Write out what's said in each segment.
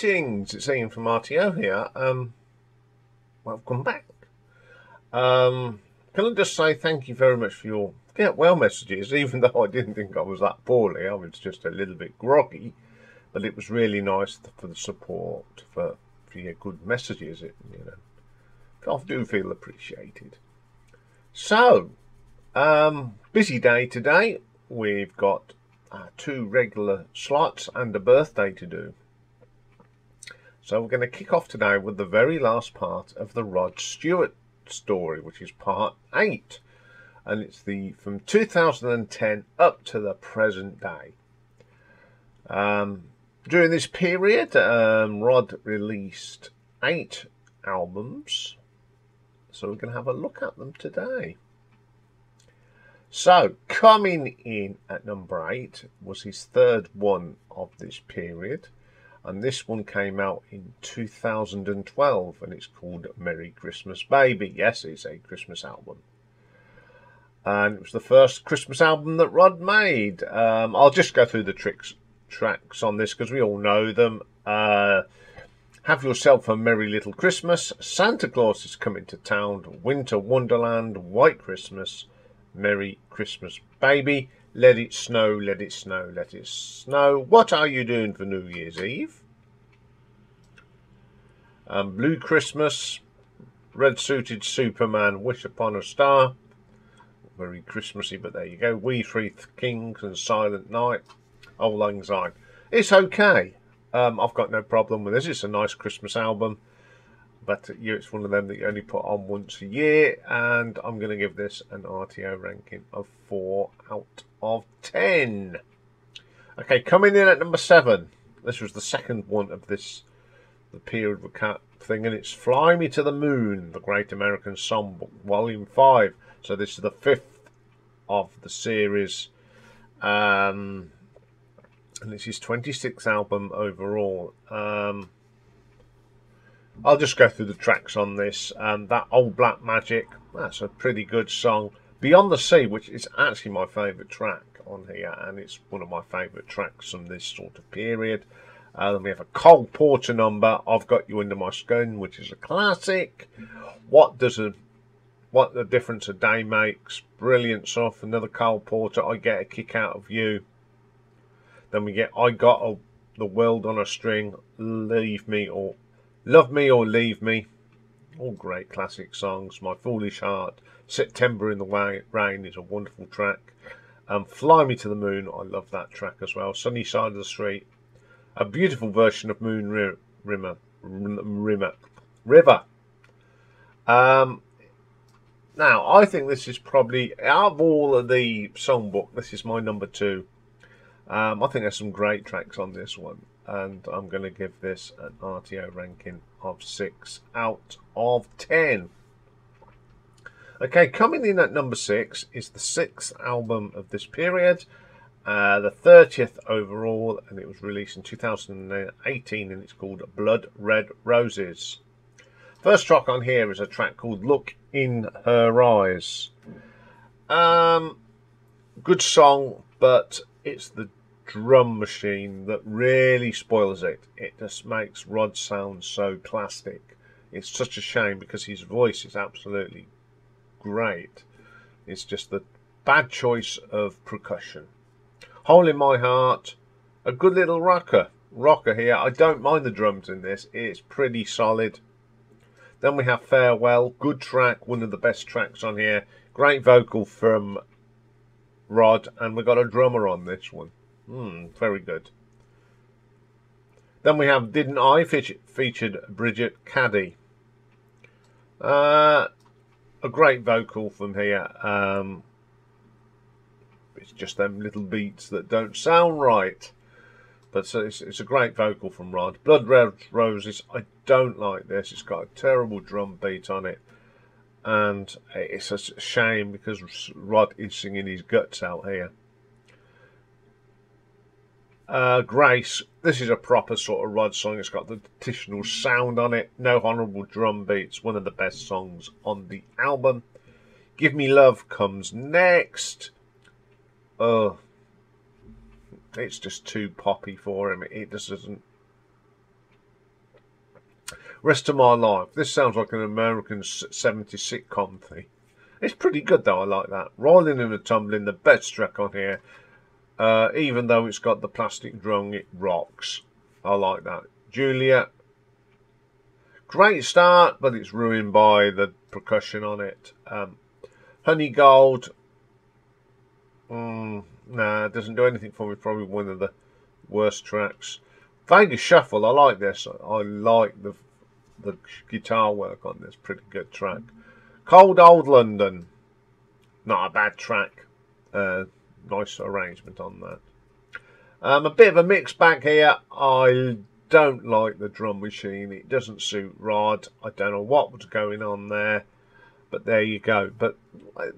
Greetings, it's Iain from R.T.O here. Welcome back. Can I just say thank you very much for your get well messages, even though I didn't think I was that poorly. I was just a little bit groggy, but it was really nice for the support, for your good messages. I do feel appreciated. So, busy day today. We've got 2 regular slots and a birthday to do. So we're going to kick off today with the very last part of the Rod Stewart story, which is part 8. And it's from 2010 up to the present day. During this period, Rod released 8 albums. So we're going to have a look at them today. So, coming in at number 8 was his 3rd one of this period. And this one came out in 2012, and it's called Merry Christmas Baby. Yes, it's a Christmas album. And it was the first Christmas album that Rod made. I'll just go through the tracks on this because we all know them. Have Yourself a Merry Little Christmas, Santa Claus is Coming to Town, Winter Wonderland, White Christmas, Merry Christmas Baby, Let It Snow, Let It Snow, Let It Snow, What Are You Doing for New Year's Eve? Blue Christmas, Red Suited Superman, Wish Upon a Star, very Christmassy, but there you go. We Three Kings and Silent Night, Auld Lang Syne. It's okay. I've got no problem with this. It's a nice Christmas album, but it's one of them that you only put on once a year, and I'm going to give this an R.T.O ranking of 4 out of 10. Okay, coming in at number 7. This was the 2nd one of the period recap thing, and it's Fly Me to the Moon, the Great American Songbook, Volume 5. So this is the 5th of the series, and it's his 26th album overall. I'll just go through the tracks on this. That Old Black Magic, that's a pretty good song. Beyond the Sea, which is actually my favourite track on here, and it's one of my favourite tracks from this sort of period. Then we have a Cole Porter number, I've Got You Under My Skin, which is a classic. What the Difference a Day Makes, brilliant stuff. Another Cole Porter, I Get a Kick Out of You. Then we get I Got the World on a String, Leave Me or Love Me or Leave Me, all great classic songs. My Foolish Heart, September in the Rain is a wonderful track. Fly Me to the Moon, I love that track as well. Sunny Side of the Street, a beautiful version of Moon River. Now, I think this is probably, out of all of the songbook, this is my number 2. I think there's some great tracks on this one, and I'm going to give this an R.T.O ranking of 6 out of 10. Okay, coming in at number 6 is the 6th album of this period, the 30th overall, and it was released in 2018, and it's called Blood Red Roses. First track on here is a track called Look in Her Eyes. Good song, but it's the drum machine that really spoils it. It just makes Rod sound so classic. It's such a shame because his voice is absolutely great. It's just the bad choice of percussion. Hole in My Heart, a good little rocker here. I don't mind the drums in this. It's pretty solid. Then we have Farewell, good track, one of the best tracks on here. Great vocal from Rod, and we got a drummer on this one. Very good. Then we have Didn't I, featured Bridget Caddy. A great vocal from here. It's just them little beats that don't sound right. But it's a great vocal from Rod. Blood Red Roses, I don't like this. It's got a terrible drum beat on it. And it's a shame because Rod is singing his guts out here. Grace, this is a proper sort of Rod song. It's got the traditional sound on it. No honourable drum beats. One of the best songs on the album. Give Me Love comes next. It's just too poppy for him. It just doesn't Rest of My Life. This sounds like an American 70s sitcom thing. It's pretty good though, I like that. Rolling and a Tumbling, the best track on here. Even though it's got the plastic drum, it rocks. I like that. Julia. Great start, but it's ruined by the percussion on it. Honey Gold. Nah, it doesn't do anything for me. Probably one of the worst tracks. Vegas Shuffle. I like this. I like the guitar work on this. Pretty good track. Cold Old London. Not a bad track. Nice arrangement on that. A bit of a mixed bag here. I don't like the drum machine. It doesn't suit Rod. I don't know what was going on there. But there you go. But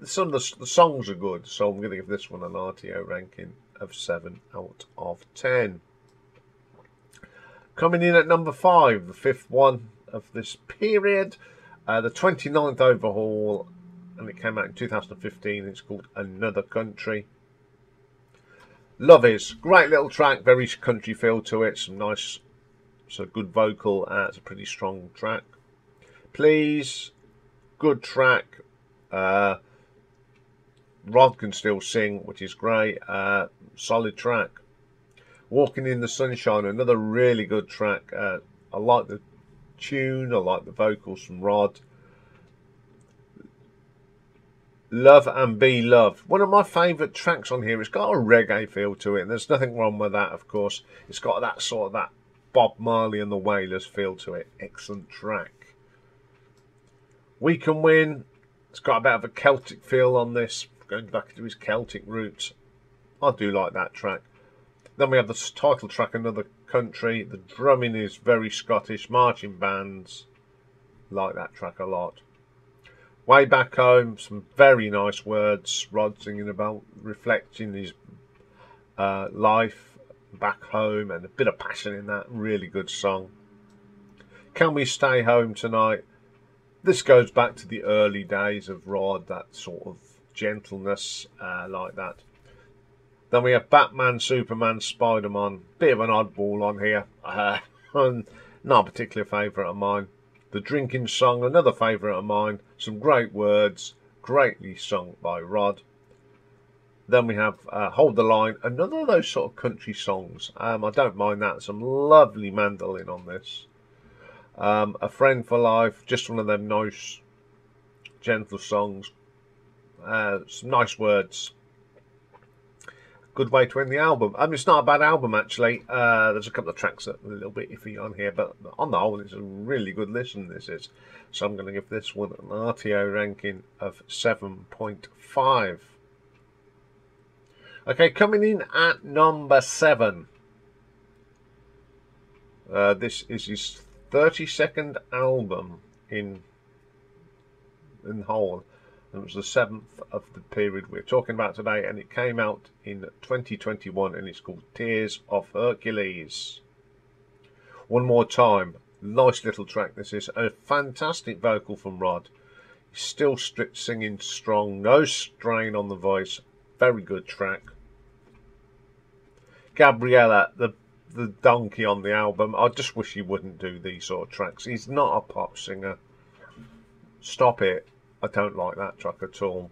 some of the songs are good. So I'm going to give this one an R.T.O ranking of 7 out of 10. Coming in at number 5. The 5th one of this period. The 29th overhaul. And it came out in 2015. It's called Another Country. Love Is. Great little track. Very country feel to it. Some nice, so good vocal. It's a pretty strong track. Please. Good track. Rod can still sing, which is great. Solid track. Walking in the Sunshine. Another really good track. I like the tune. I like the vocals from Rod. Love and Be Loved. One of my favourite tracks on here. It's got a reggae feel to it. And there's nothing wrong with that, of course. It's got that sort of that Bob Marley and the Wailers feel to it. Excellent track. We Can Win. It's got a bit of a Celtic feel on this. Going back to his Celtic roots. I do like that track. Then we have the title track, Another Country. The drumming is very Scottish. Marching bands. Like that track a lot. Way Back Home, some very nice words. Rod singing about reflecting his life back home and a bit of passion in that. Really good song. Can We Stay Home Tonight? This goes back to the early days of Rod, that sort of gentleness like that. Then we have Batman, Superman, Spider-Man. Bit of an oddball on here. Not a particular favourite of mine. The Drinking Song, another favourite of mine. Some great words, greatly sung by Rod. Then we have Hold the Line, another of those sort of country songs. I don't mind that. Some lovely mandolin on this. A Friend for Life, just one of them nice, gentle songs. Some nice words. Good way to end the album. It's not a bad album, actually. There's a couple of tracks that are a little bit iffy on here, but on the whole, it's a really good listen, this is. So I'm going to give this one an R.T.O ranking of 7.5. Okay, coming in at number 7. This is his 32nd album in whole. It was the 7th of the period we're talking about today, and it came out in 2021, and it's called Tears of Hercules. One more time, nice little track. This is a fantastic vocal from Rod. He's still singing strong, no strain on the voice. Very good track. Gabriella, the donkey on the album. I just wish he wouldn't do these sort of tracks. He's not a pop singer. Stop it. I don't like that track at all.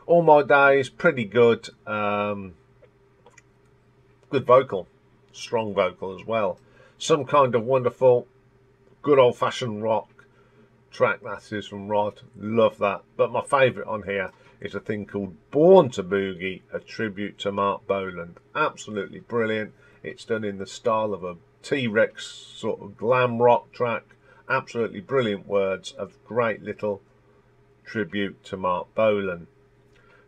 All My Days, pretty good. Good vocal. Strong vocal as well. Some Kind of Wonderful. Good old-fashioned rock track that is from Rod. Love that. But my favourite on here is a thing called Born to Boogie, a tribute to Mark Boland. Absolutely brilliant. It's done in the style of a T-Rex sort of glam rock track. Absolutely brilliant words of great little tribute to Mark Bolan.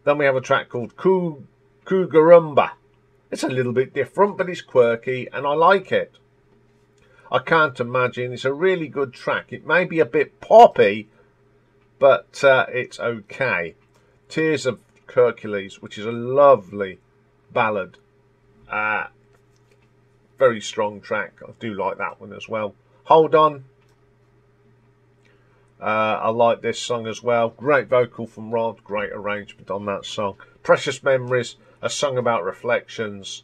Then we have a track called Cougarumba. It's a little bit different, but it's quirky and I like it. I Can't Imagine. It's a really good track. It may be a bit poppy, but it's okay. Tears of Hercules, which is a lovely ballad. Very strong track. I do like that one as well. Hold On. I like this song as well. Great vocal from Rod. Great arrangement on that song. Precious Memories. A song about reflections.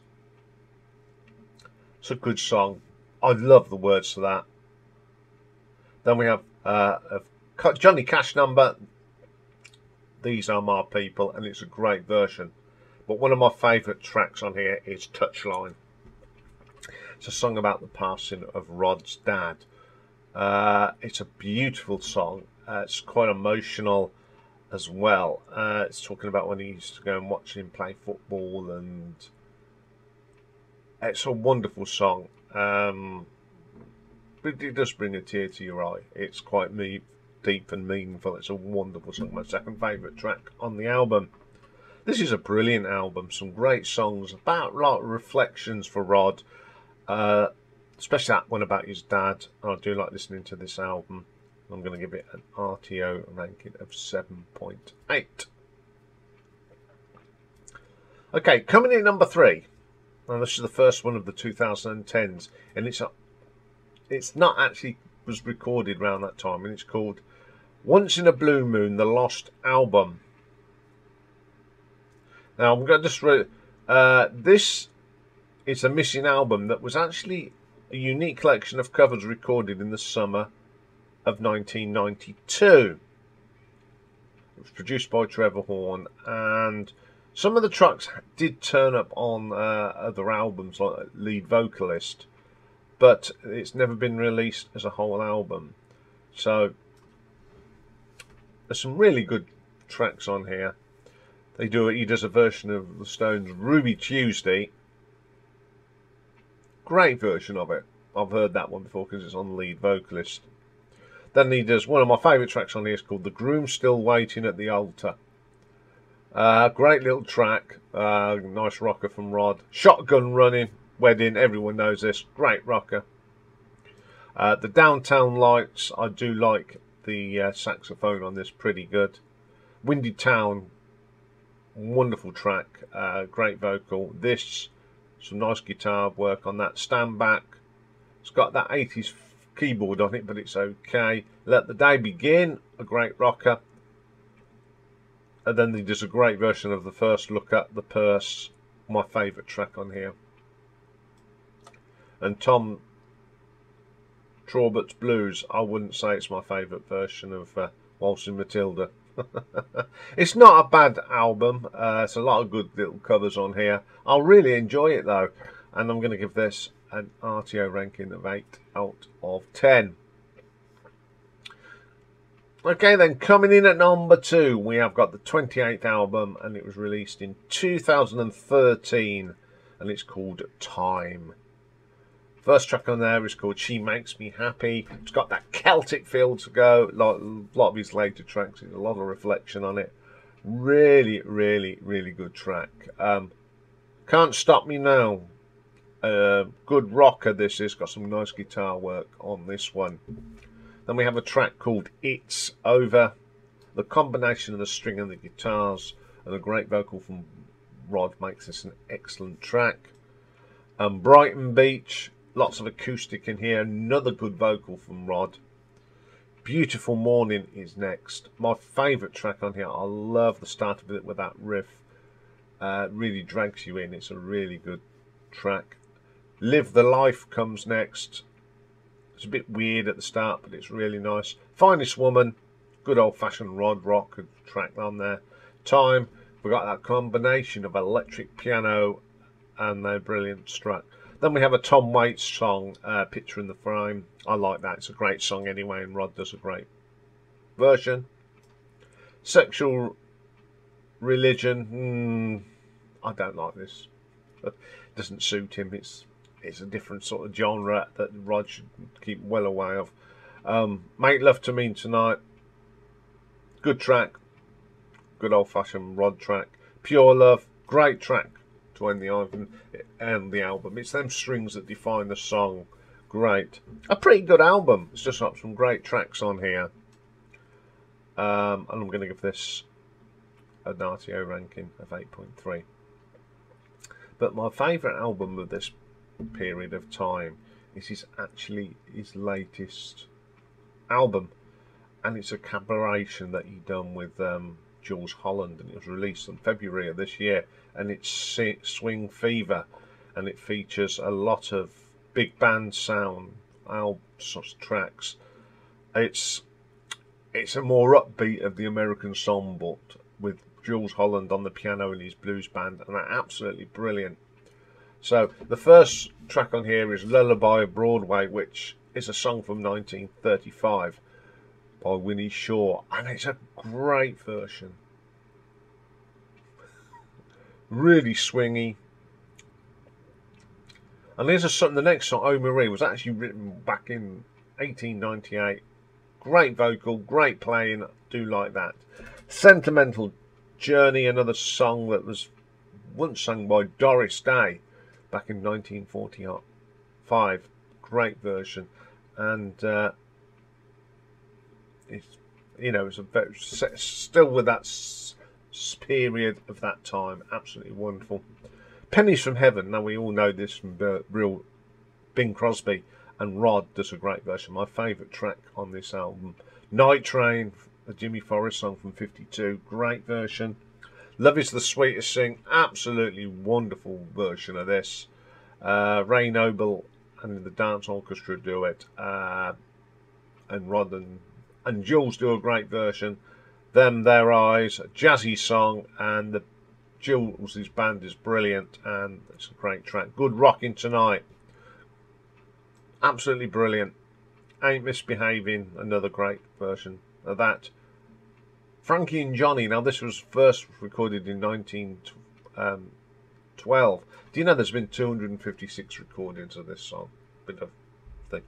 It's a good song. I love the words to that. Then we have a Johnny Cash number, These Are My People, and it's a great version. But one of my favourite tracks on here is Touchline. It's a song about the passing of Rod's dad. It's a beautiful song. It's quite emotional as well. It's talking about when he used to go and watch him play football, and it's a wonderful song. But it does bring a tear to your eye. It's quite deep and meaningful. It's a wonderful song. My second favourite track on the album. This is a brilliant album. Some great songs about like reflections for Rod, especially that one about his dad. I do like listening to this album. I'm going to give it an R.T.O ranking of 7.8. Okay, coming in number 3. And this is the first one of the 2010s, and it's not actually was recorded around that time, and it's called Once in a Blue Moon, The Lost Album. Now I'm going to just this is a missing album that was actually a unique collection of covers recorded in the summer of 1992. It was produced by Trevor Horn, and some of the tracks did turn up on other albums like lead vocalist, but it's never been released as a whole album. So there's some really good tracks on here. He does a version of the Stones' Ruby Tuesday. Great version of it. I've heard that one before because it's on the lead vocalist. Then he does one of my favourite tracks on here. Is called The Groom Still Waiting at the Altar. Great little track. Nice rocker from Rod. Shotgun Running, Wedding, everyone knows this. Great rocker. The Downtown Lights, I do like the saxophone on this, pretty good. Windy Town, wonderful track. Great vocal. This, some nice guitar work on that. Stand Back, it's got that 80s keyboard on it, but it's okay. Let the Day Begin, a great rocker. And then there's a great version of the First Look at the Purse, my favourite track on here. And Tom Traubert's Blues, I wouldn't say it's my favourite version of Waltzing Matilda. It's not a bad album. It's a lot of good little covers on here. I'll really enjoy it though, and I'm going to give this an R.T.O ranking of 8 out of 10. Okay then, coming in at number 2, we have got the 28th album, and it was released in 2013, and it's called Time. First track on there is called She Makes Me Happy. It's got that Celtic feel to go, like a lot of his later tracks. There's a lot of reflection on it. Really, really, really good track. Can't Stop Me Now. Good rocker this is. Got some nice guitar work on this one. Then we have a track called It's Over. The combination of the string and the guitars and a great vocal from Rod makes this an excellent track. Brighton Beach. Lots of acoustic in here. Another good vocal from Rod. Beautiful Morning is next. My favourite track on here. I love the start of it with that riff. Really drags you in. It's a really good track. Live the Life comes next. It's a bit weird at the start, but it's really nice. Finest Woman. Good old-fashioned Rod rock track on there. Time. We got that combination of electric piano and their brilliant track. Then we have a Tom Waits song, Picture in the Frame. I like that. It's a great song anyway, and Rod does a great version. Sexual Religion. I don't like this. It doesn't suit him. It's a different sort of genre that Rod should keep well away of. Make Love to Me Tonight. Good track. Good old-fashioned Rod track. Pure Love. Great track to end the album. It's them strings that define the song. Great. A pretty good album. It's just got some great tracks on here. And I'm going to give this an R.T.O ranking of 8.3. But my favourite album of this period of time is actually his latest album, and it's a collaboration that he done with Jools, Holland, and it was released in February of this year, and it's Swing Fever, and it features a lot of big band sound, sort of tracks. It's a more upbeat of the American Songbook with Jools Holland on the piano and his blues band, and they're absolutely brilliant. So the first track on here is Lullaby of Broadway, which is a song from 1935 by Winnie Shaw, and it's a great version. Really swingy. And here's the next song, Oh Marie, was actually written back in 1898. Great vocal, great playing, do like that. Sentimental Journey, another song that was once sung by Doris Day back in 1945. Great version. And it's, you know, it's still with that period of that time. Absolutely wonderful. Pennies from Heaven. Now we all know this from real Bing Crosby, and Rod does a great version. My favourite track on this album. Night Train, a Jimmy Forrest song from '52. Great version. Love Is the Sweetest Thing. Absolutely wonderful version of this. Ray Noble and the Dance Orchestra do it. And Rod and Jools do a great version. Them Their Eyes, a jazzy song, and the Jools' band is brilliant, and it's a great track. Good Rockin' Tonight. Absolutely brilliant. Ain't Misbehaving, another great version of that. Frankie and Johnny, now this was first recorded in 1912. Do you know there's been 256 recordings of this song? Bit of thing.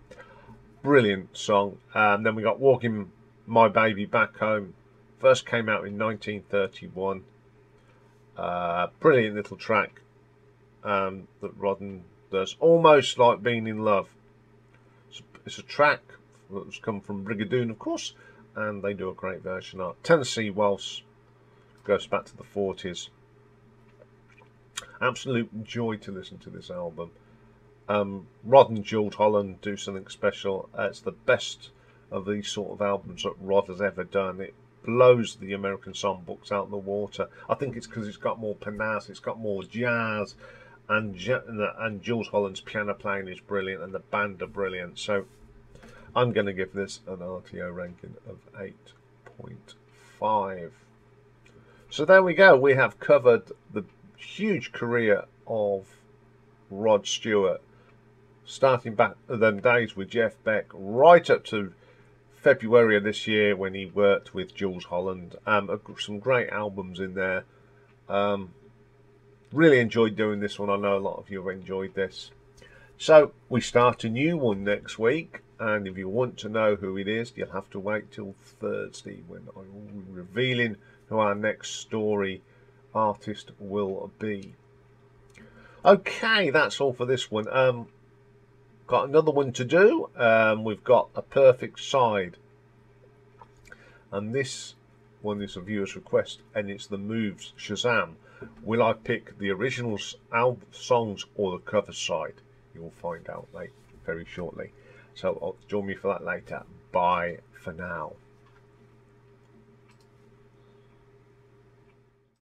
Brilliant song. Then we got Walking My Baby Back Home. First came out in 1931. Brilliant little track that Rodden does. Almost Like Being in Love. It's a track that's come from Brigadoon, of course, and they do a great version of it. Tennessee Waltz goes back to the 40s. Absolute joy to listen to this album. Rod and Jools Holland do something special. It's the best of these sort of albums that Rod has ever done. It blows the American Songbooks out of the water. I think it's because it's got more panache, it's got more jazz, and Jools Holland's piano playing is brilliant, and the band are brilliant. So I'm going to give this an R.T.O ranking of 8.5. So there we go. We have covered the huge career of Rod Stewart, starting back at them days with Jeff Beck, right up to February of this year when he worked with Jools Holland. Some great albums in there. Really enjoyed doing this one. I know a lot of you have enjoyed this. So we start a new one next week, and if you want to know who it is, you'll have to wait till Thursday when I will be revealing who our next story artist will be. Okay, that's all for this one. Got another one to do. We've got A Perfect Side, and this one is a viewer's request, and it's the Moves Shazam. Will I pick the original album songs or the cover side? You'll find out very shortly. So join me for that later. Bye for now.